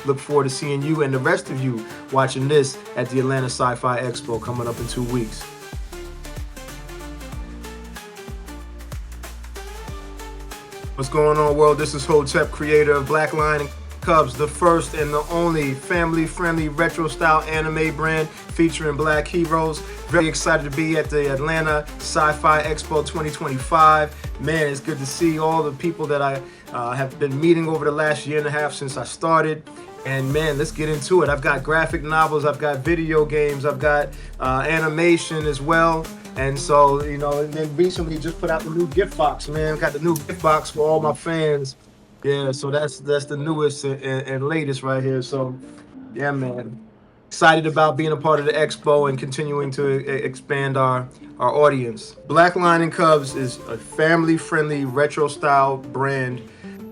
look forward to seeing you and the rest of you watching this at the Atlanta SciFi Expo coming up in 2 weeks. What's going on, world? This is Hotep, creator of Black Lion and Cubs, the first and the only family-friendly retro-style anime brand featuring black heroes. Very excited to be at the Atlanta SciFi Expo 2025. Man, it's good to see all the people that I have been meeting over the last year and a half since I started. And man, let's get into it. I've got graphic novels, I've got video games, I've got animation as well. And so, you know, and then recently just put out the new gift box, man. Got the new gift box for all my fans. Yeah, so that's the newest and latest right here. So, yeah, man. Excited about being a part of the expo and continuing to expand our audience. Black Lion and Cubs is a family-friendly retro-style brand,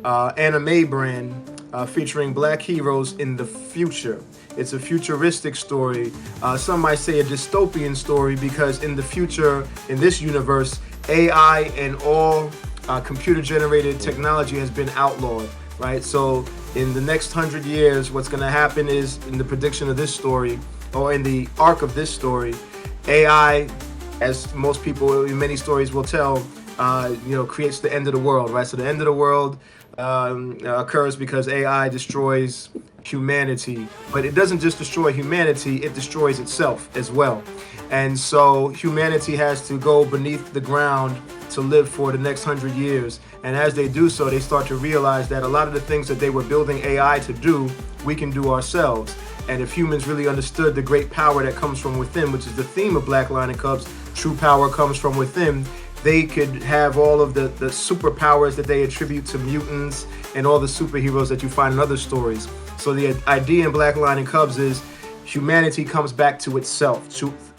anime brand, featuring black heroes in the future. It's a futuristic story. Some might say a dystopian story, because in the future, in this universe, AI and all computer-generated technology has been outlawed, right? So in the next 100 years, what's going to happen is, in the prediction of this story, or in the arc of this story, AI, as most people in many stories will tell, creates the end of the world, right? So the end of the world occurs because AI destroys humanity, but it doesn't just destroy humanity, it destroys itself as well. And so humanity has to go beneath the ground to live for the next 100 years. And as they do so, they start to realize that a lot of the things that they were building AI to do, we can do ourselves. And if humans really understood the great power that comes from within, which is the theme of Black Lion and Cubs, true power comes from within, they could have all of the superpowers that they attribute to mutants and all the superheroes that you find in other stories. So the idea in Black Lion and Cubs is humanity comes back to itself,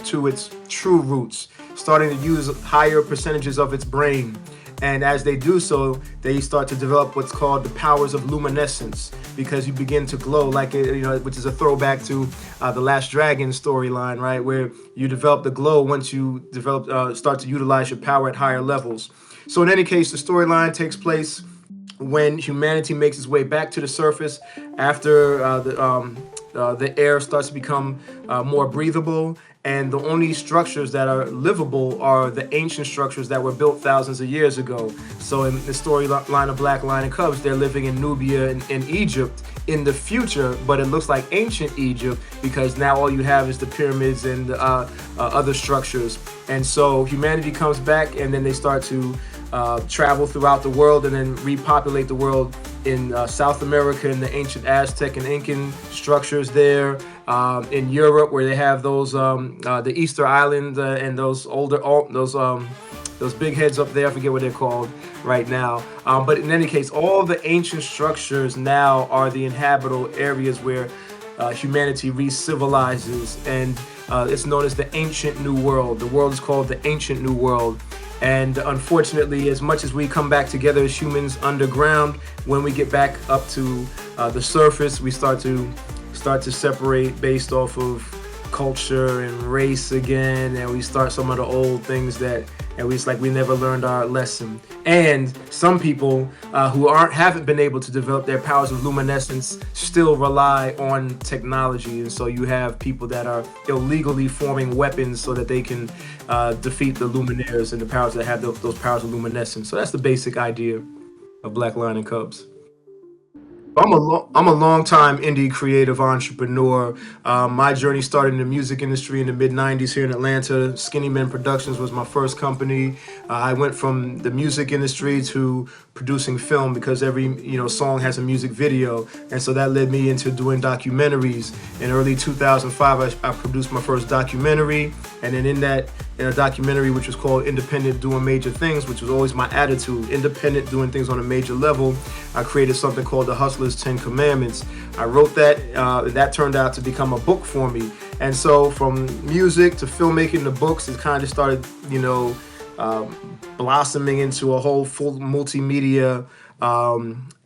to its true roots, starting to use higher percentages of its brain. And as they do so, they start to develop what's called the powers of luminescence, because you begin to glow, like, which is a throwback to the Last Dragon storyline, right? Where you develop the glow once you start to utilize your power at higher levels. So in any case, the storyline takes place when humanity makes its way back to the surface after the air starts to become more breathable. And the only structures that are livable are the ancient structures that were built thousands of years ago. So in the storyline of Black Lion and Cubs, they're living in Nubia and in Egypt in the future, but it looks like ancient Egypt, because now all you have is the pyramids and other structures. And so humanity comes back, and then they start to travel throughout the world and then repopulate the world in South America, in the ancient Aztec and Incan structures there, in Europe, where they have those the Easter Island and those big heads up there. I forget what they're called right now. But in any case, all the ancient structures now are the inhabitable areas where humanity re-civilizes, and it's known as the Ancient New World. The world is called the Ancient New World. And unfortunately, as much as we come back together as humans underground, when we get back up to the surface, we start to separate based off of culture and race again, and we start some of the old things it's like we never learned our lesson. And some people who haven't been able to develop their powers of luminescence still rely on technology, and so you have people that are illegally forming weapons so that they can defeat the luminaires and the powers that have those powers of luminescence. So that's the basic idea of Black Lion and Cubs. I'm a long-time indie creative entrepreneur. My journey started in the music industry in the mid-90s here in Atlanta. Skinny Men Productions was my first company. I went from the music industry to producing film, because every song has a music video, and so that led me into doing documentaries. In early 2005, I produced my first documentary, and then in a documentary which was called Independent Doing Major Things, which was always my attitude, independent, doing things on a major level, I created something called The Hustler's 10 Commandments. I wrote that, that turned out to become a book for me. And so from music to filmmaking to books, it kind of started, blossoming into a whole full multimedia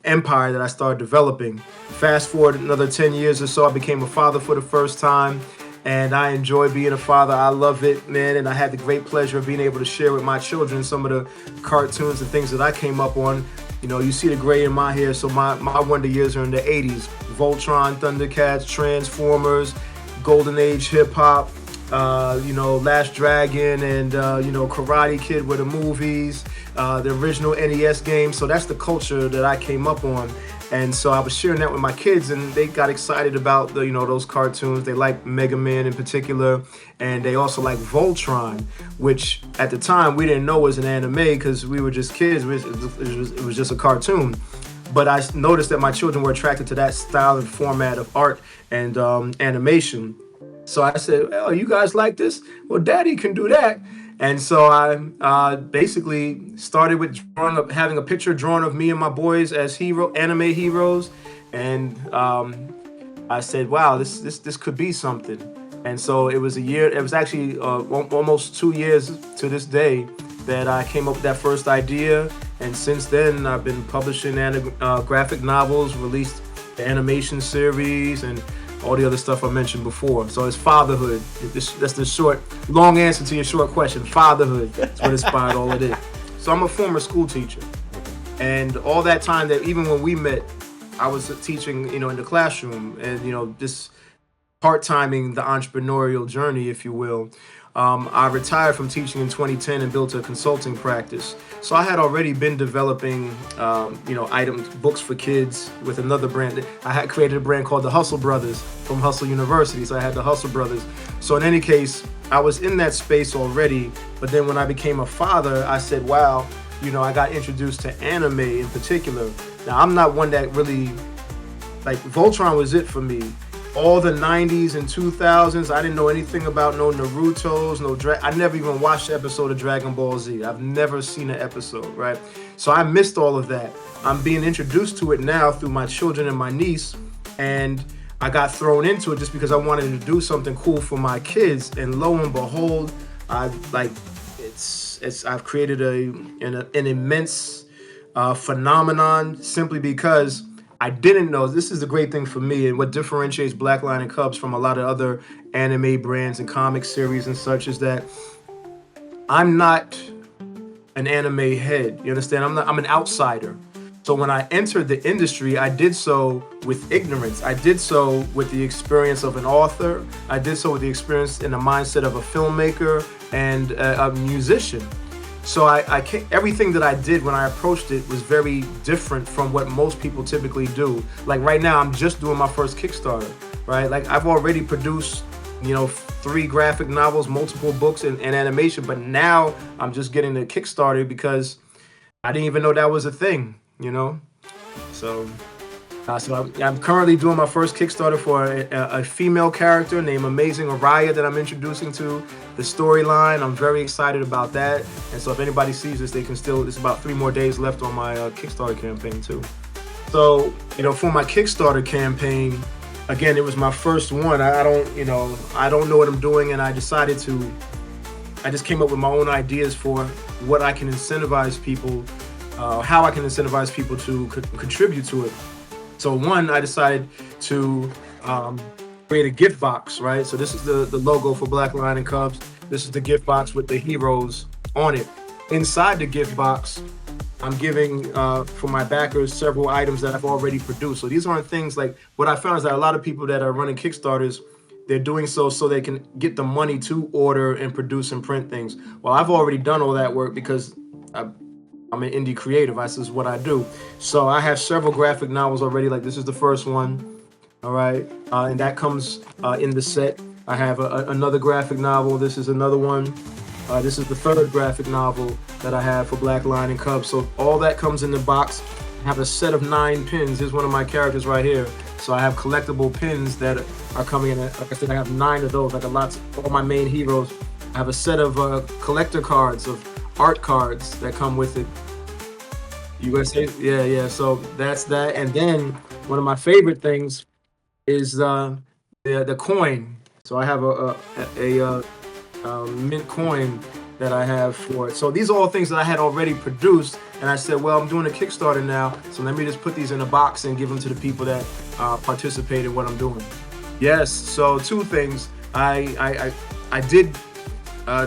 empire that I started developing. Fast forward another 10 years or so, I became a father for the first time. And I enjoy being a father. I love it, man. And I had the great pleasure of being able to share with my children some of the cartoons and things that I came up on. You see the gray in my hair, so my wonder years are in the 80s. Voltron, Thundercats, Transformers, Golden Age hip hop, Last Dragon, and Karate Kid were the movies, the original NES game. So that's the culture that I came up on. And so I was sharing that with my kids, and they got excited about those cartoons. They like Mega Man in particular, and they also like Voltron, which at the time we didn't know was an anime because we were just kids. It was just a cartoon. But I noticed that my children were attracted to that style and format of art and animation. So I said, "Oh, you guys like this? Well, Daddy can do that." And so I basically started with having a picture drawn of me and my boys as anime heroes, and I said, "Wow, this could be something." And so it was a year. It was actually almost 2 years to this day that I came up with that first idea, and since then I've been publishing graphic novels, released the animation series, and all the other stuff I mentioned before. So it's fatherhood. That's the long answer to your short question. Fatherhood. That's what inspired all of this. So I'm a former school teacher. And all that time that even when we met, I was teaching, in the classroom and, this part-timing the entrepreneurial journey, if you will. I retired from teaching in 2010 and built a consulting practice. So I had already been developing, books for kids with another brand. I had created a brand called the Hustle Brothers from Hustle University. So I had the Hustle Brothers. So in any case, I was in that space already. But then when I became a father, I said, wow, I got introduced to anime in particular. Now, I'm not one that really, Voltron was it for me. All the 90s and 2000s, I didn't know anything about no Naruto's, I never even watched an episode of Dragon Ball Z. I've never seen an episode, right? So I missed all of that. I'm being introduced to it now through my children and my niece, and I got thrown into it just because I wanted to do something cool for my kids. And lo and behold, I've created an immense phenomenon simply because I didn't know. This is the great thing for me, and what differentiates Black Lion and Cubs from a lot of other anime brands and comic series and such is that I'm not an anime head. You understand? I'm an outsider. So when I entered the industry, I did so with ignorance. I did so with the experience of an author. I did so with the experience and the mindset of a filmmaker and a musician. So everything that I did when I approached it was very different from what most people typically do. Like right now, I'm just doing my first Kickstarter, right? Like I've already produced, 3 graphic novels, multiple books and animation, but now I'm just getting the Kickstarter because I didn't even know that was a thing, So I'm currently doing my first Kickstarter for a female character named Amazing Araya that I'm introducing to the storyline. I'm very excited about that. And so if anybody sees this, there's about 3 more days left on my Kickstarter campaign too. So, for my Kickstarter campaign, again, it was my first one. I don't know what I'm doing, and I just came up with my own ideas for what I can incentivize people, how I can incentivize people to contribute to it. So one, I decided to create a gift box, right? So this is the logo for Black Lion and Cubs. This is the gift box with the heroes on it. Inside the gift box, I'm giving for my backers several items that I've already produced. So these aren't things like, what I found is that a lot of people that are running Kickstarters, they're doing so they can get the money to order and produce and print things. Well, I've already done all that work because I'm an indie creative. This is what I do. So I have several graphic novels already. Like this is the first one, all right? And that comes in the set. I have another graphic novel. This is another one. This is the third graphic novel that I have for Black Lion and Cubs. So all that comes in the box. I have a set of 9 pins. Here's one of my characters right here. So I have collectible pins that are coming in. Like I said, I have 9 of those. Like all my main heroes. I have a set of collector cards of art cards that come with it. USA, yeah. So that's that. And then one of my favorite things is the coin. So I have a mint coin that I have for it. So these are all things that I had already produced, and I said, well, I'm doing a Kickstarter now, so let me just put these in a box and give them to the people that participate in what I'm doing. Yes. So 2 things. I did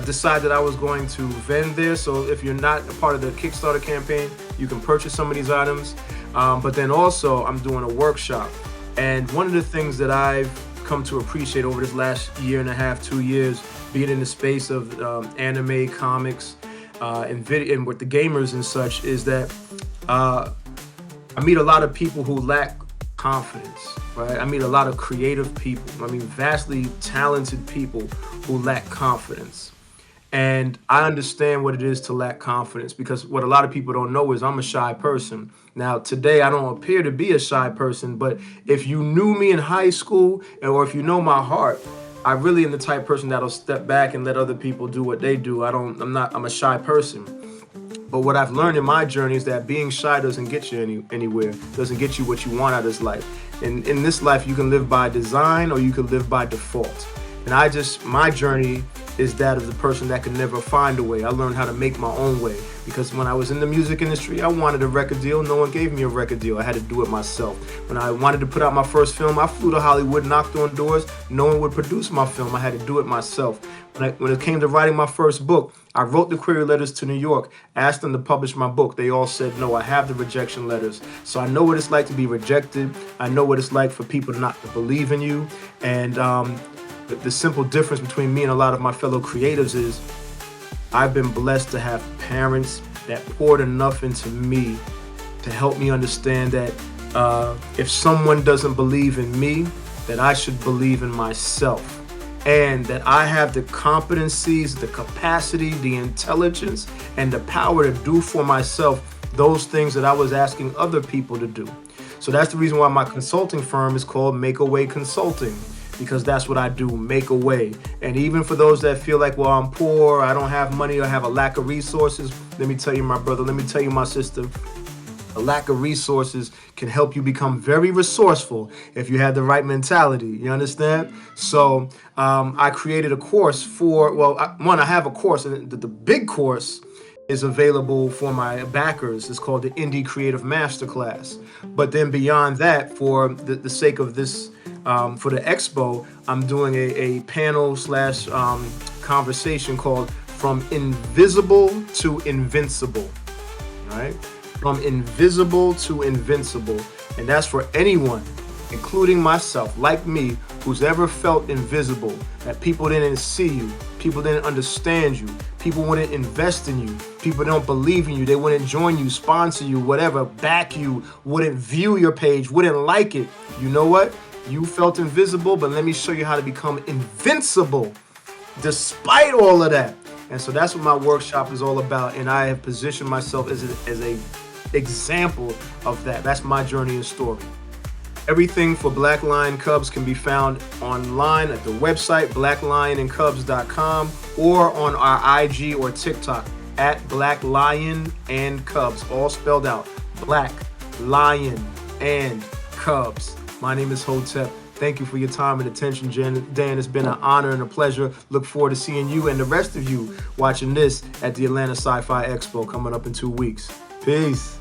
decide that I was going to vend this. So if you're not a part of the Kickstarter campaign, you can purchase some of these items. But then also I'm doing a workshop. And one of the things that I've come to appreciate over this last year and a half, 2 years, being in the space of anime, comics, and video, and with the gamers and such, is that I meet a lot of people who lack confidence, right? I meet a lot of creative people. I mean, vastly talented people who lack confidence. And I understand what it is to lack confidence, because what a lot of people don't know is I'm a shy person. Now, today, I don't appear to be a shy person, but if you knew me in high school, or if you know my heart, I really am the type of person that'll step back and let other people do what they do. I'm a shy person. But what I've learned in my journey is that being shy doesn't get you anywhere, doesn't get you what you want out of this life. And in this life, you can live by design or you can live by default. And my journey is that of the person that can never find a way. I learned how to make my own way, because when I was in the music industry, I wanted a record deal. No one gave me a record deal. I had to do it myself. When I wanted to put out my first film, I flew to Hollywood, knocked on doors. No one would produce my film. I had to do it myself. When it came to writing my first book, I wrote the query letters to New York, asked them to publish my book. They all said no. I have the rejection letters. So I know what it's like to be rejected. I know what it's like for people not to believe in you. And the simple difference between me and a lot of my fellow creatives is I've been blessed to have parents that poured enough into me to help me understand that if someone doesn't believe in me, that I should believe in myself. And that I have the competencies, the capacity, the intelligence, and the power to do for myself those things that I was asking other people to do. So that's the reason why my consulting firm is called Make a Way Consulting, because that's what I do, make a way. And even for those that feel like, well, I'm poor, I don't have money, or have a lack of resources, let me tell you, my brother, let me tell you, my sister, a lack of resources can help you become very resourceful if you have the right mentality. You understand? So I created a course I have a course, and the big course is available for my backers. It's called the Indie Creative Masterclass. But then beyond that, for the sake of this, for the Expo, I'm doing a panel / conversation called From Invisible to Invincible. All right? From invisible to invincible. And that's for anyone, including myself, like me, who's ever felt invisible, that people didn't see you, people didn't understand you, people wouldn't invest in you, people don't believe in you, they wouldn't join you, sponsor you, whatever, back you, wouldn't view your page, wouldn't like it. You know what? You felt invisible, but let me show you how to become invincible despite all of that. And so that's what my workshop is all about. And I have positioned myself as a example of that. That's my journey and story. Everything for Black Lion Cubs can be found online at the website blacklionandcubs.com, or on our IG or TikTok at Black Lion and Cubs, all spelled out, Black Lion and Cubs. My name is Hotep. Thank you for your time and attention, Dan. It's been an honor and a pleasure. Look forward to seeing you and the rest of you watching this at the Atlanta SciFi Expo coming up in 2 weeks. Peace.